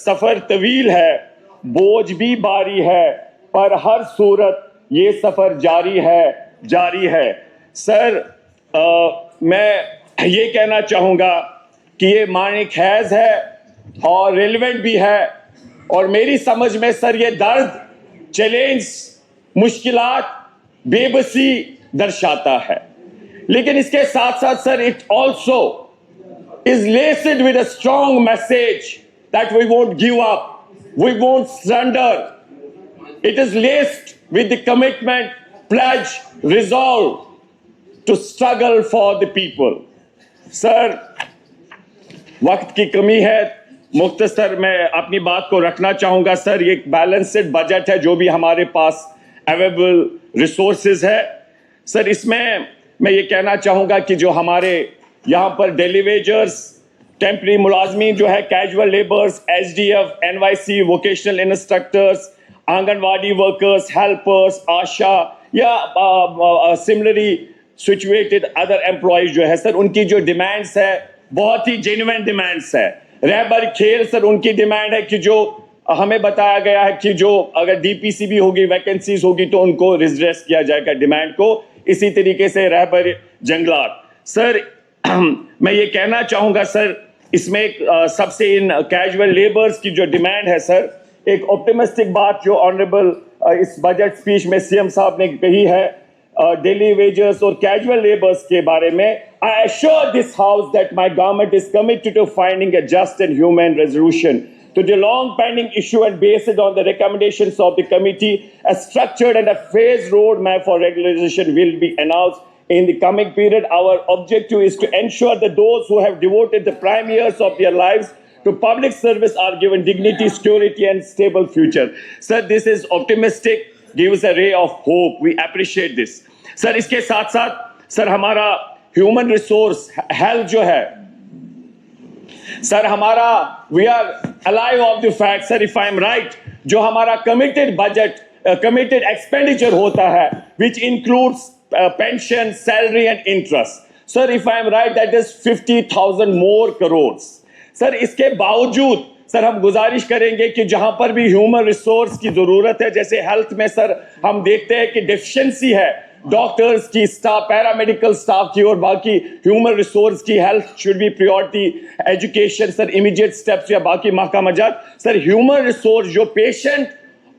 सफर तवील है, बोझ भी भारी है, पर हर सूरत ये सफर जारी है। सर मैं ये कहना चाहूँगा कि ये मानिक हैज़ है और रेलेवेंट भी है, और मेरी समझ में सर ये दर्द, चैलेंज, मुश्किलात, बेबसी दर्शाता है। लेकिन इसके साथ साथ sir it also is laced with a strong message that we won't give up, we won't surrender. It is laced with the commitment, pledge, resolve to struggle for the people. Sir वक्त की कमी है, मुख्तसर मैं अपनी बात को रखना चाहूँगा। सर ये एक बैलेंस्ड बजट है जो भी हमारे पास अवेलेबल रिसोर्सेज है। सर इसमें मैं ये कहना चाहूँगा कि जो हमारे यहाँ पर डेली वेजर्स, टेम्परी मुलाजमी जो है, casual labours, SDF, NYC, vocational instructors, anganwadi workers, helpers, ASHA या सिमिलरली सिचुएटेड अदर एम्प्लॉयज जो है सर, उनकी जो डिमांड्स है बहुत ही जेन्युइन डिमांड्स है। रहबर खेल सर उनकी डिमांड है कि जो हमें बताया गया है कि जो अगर DPC भी होगी, वैकेंसीज होगी तो उनको रिड्रेस किया जाएगा डिमांड को। इसी तरीके से रहबर जंगलात सर मैं ये कहना चाहूँगा सर इसमें एक सबसे इन कैजुअल लेबर्स की जो डिमांड है सर, एक ऑप्टिमिस्टिक बात जो ऑनरेबल इस बजट स्पीच में CM साहब ने कही है डेली वेजर्स और कैजुअल लेबर्स के बारे में। I assure this house that my government is committed to finding a just and human resolution to the long pending issue, and based on the recommendations of the committee, a structured and a phased roadmap for regularization will be announced in the coming period. Our objective is to ensure that those who have devoted the prime years of their lives to public service are given dignity, security, and stable future. Sir, this is optimistic, gives a ray of hope. We appreciate this. Sir, इसके साथ साथ sir हमारा human resource health जो है sir, हमारा we are alive of the fact sir, if I am right, जो हमारा committed budget, committed expenditure होता है which includes pension, salary and interest, sir if I am right that is 50,000 more crore. Sir इसके बावजूद sir हम गुजारिश करेंगे कि जहां पर भी ह्यूमन रिसोर्स की जरूरत है, जैसे हेल्थ में सर हम देखते हैं कि डेफिशिएंसी है डॉक्टर्स की, स्टाफ, पैरामेडिकल स्टाफ की, और बाकी ह्यूमन रिसोर्स की health should be priority, education sir, immediate steps या बाकी महकमाजात। सर ह्यूमन रिसोर्स जो पेशेंट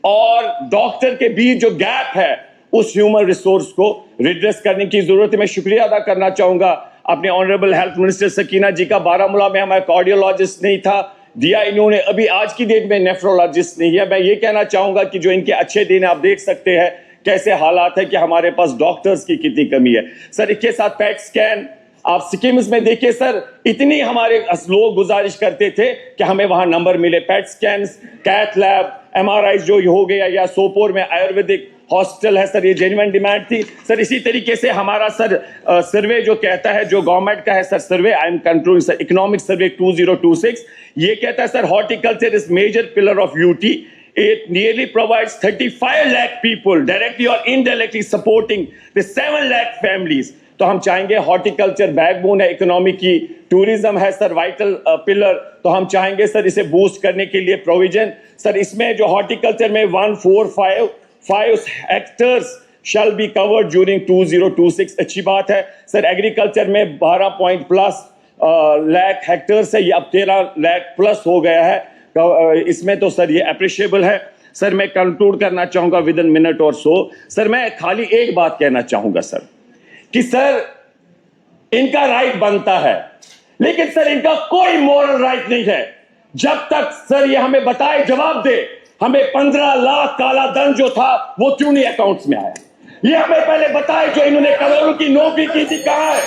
और डॉक्टर के बीच जो गैप है उस ह्यूमन रिसोर्स को रिड्रेस करने की जरूरत है। मैं शुक्रिया अदा करना चाहूंगा अपने ऑनरेबल हेल्थ मिनिस्टर सकीना जी का। बारामूला में हमारा कार्डियोलॉजिस्ट नहीं था, दिया इन्होंने, अभी आज की डेट में नेफ्रोलॉजिस्ट नहीं है। मैं ये कहना चाहूंगा कि जो इनके अच्छे दिन आप देख सकते हैं कैसे हालात है कि हमारे पास डॉक्टर्स की कितनी कमी है। सर इसके साथ पैट स्कैन आप सिक्किम्स में देखिए सर, इतनी हमारे लोग गुजारिश करते थे कि हमें वहां नंबर मिले। PET scan, cath lab, MRI जो हो गया, या सोपोर में आयुर्वेदिक हॉस्पिटल है सर, ये जेन्युइन डिमांड थी। सर इसी तरीके से हमारा सर सर्वे जो कहता है, जो गवर्नमेंट का है sir survey, I am controlling sir, economic survey 2026, ये कहता है sir horticulture is major pillar of UT. It nearly provides 35 lakh people directly or indirectly supporting the 7 lakh families. तो हम चाहेंगे हॉर्टिकल्चर बैकबोन है इकोनॉमी की, टूरिज्म है sir vital pillar, तो हम चाहेंगे सर इसे बूस्ट करने के लिए प्रोविजन। सर इसमें जो हॉर्टिकल्चर में 145 hectares shall be covered during 2026, अच्छी बात है। सर एग्रीकल्चर में 12+ लाख हेक्टर्स है, ये अब 13 लाख प्लस हो गया है इसमें, तो सर ये अप्रिशिएबल है। सर मैं कंक्लूड करना चाहूंगा विद इन मिनट और सो। सर मैं खाली एक बात कहना चाहूंगा सर कि सर इनका राइट बनता है, लेकिन सर इनका कोई मोरल राइट नहीं है जब तक सर ये हमें बताए, जवाब दे हमें 15 लाख काला धन जो था वो क्यों नहीं अकाउंट्स में आया। ये हमें पहले बताए जो इन्होंने करोड़ों की नौकरी की थी कहां है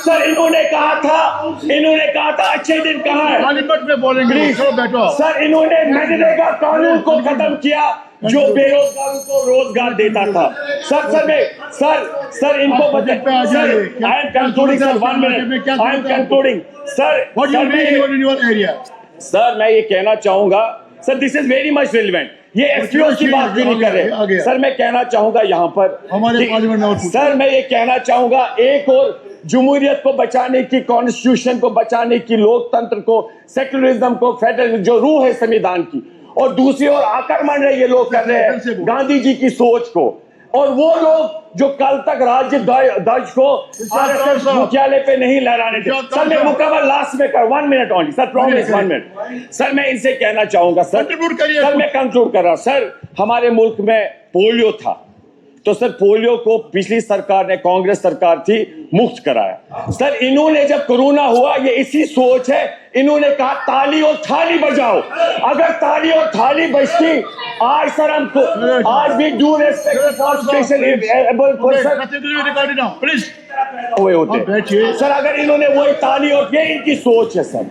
सर। इन्होंने कहा था अच्छे दिन कहां है, पार्लियामेंट में बोलेंगे बैठो सर। इन्होंने मनरेगा कानून को खत्म किया जो बेरोजगारों को रोजगार देता था। सर इनको sir I am concluding sir, 1 minute, I am concluding sir. Sir मैं ये कहना चाहूंगा sir, this is very much relevant, ये एक्सक्यूज की बात भी नहीं कर रहे सर। मैं कहना चाहूंगा यहाँ पर हमारे पार्लियामेंट में, सर मैं ये कहना चाहूंगा एक और जमहूरियत को बचाने की, कॉन्स्टिट्यूशन को बचाने की, लोकतंत्र को, सेक्युलरिज्म को, फेडरल जो रूह है संविधान की, और दूसरी ओर आक्रमण है ये लोग कर रहे हैं गांधी जी की सोच को। और वो लोग जो कल तक राज्य ध्वज को आरएसएस मुख्यालय पे नहीं लहराने थे। सर मैं मुकम्मल लास्ट में कर 1 minute only sir, promise 1 minute sir. मैं इनसे कहना चाहूंगा सर, सर मैं कंक्लूड कर रहा हूं सर। हमारे मुल्क में पोलियो था, तो सर पोलियो को पिछली सरकार ने, कांग्रेस सरकार थी, मुक्त कराया। सर इन्होंने जब कोरोना हुआ, ये इसी सोच है, इन्होंने कहा ताली और थाली बजाओ। अगर ताली और थाली बजती आज सर हमको आज भी due respect for special able person Nothing to be recorded now. Please. हुए होते सर। अगर इन्होंने वही ताली और, ये इनकी सोच है सर।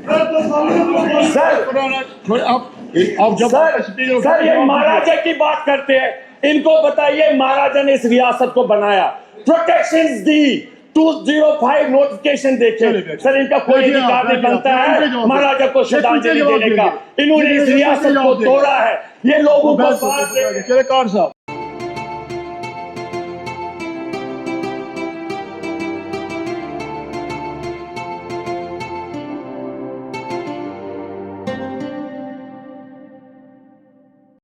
सर ये महाराजा की बात करते हैं, इनको बताइए महाराजा ने इस रियासत को बनाया, प्रोटेक्शंस दी, 205 नोटिफिकेशन देखे सर। इनका कोई अधिकार नहीं बनता है महाराजा को श्रद्धांजलि देने का। इन्होंने इस रियासत को तोड़ा है, ये लोगों को चले कार साहब।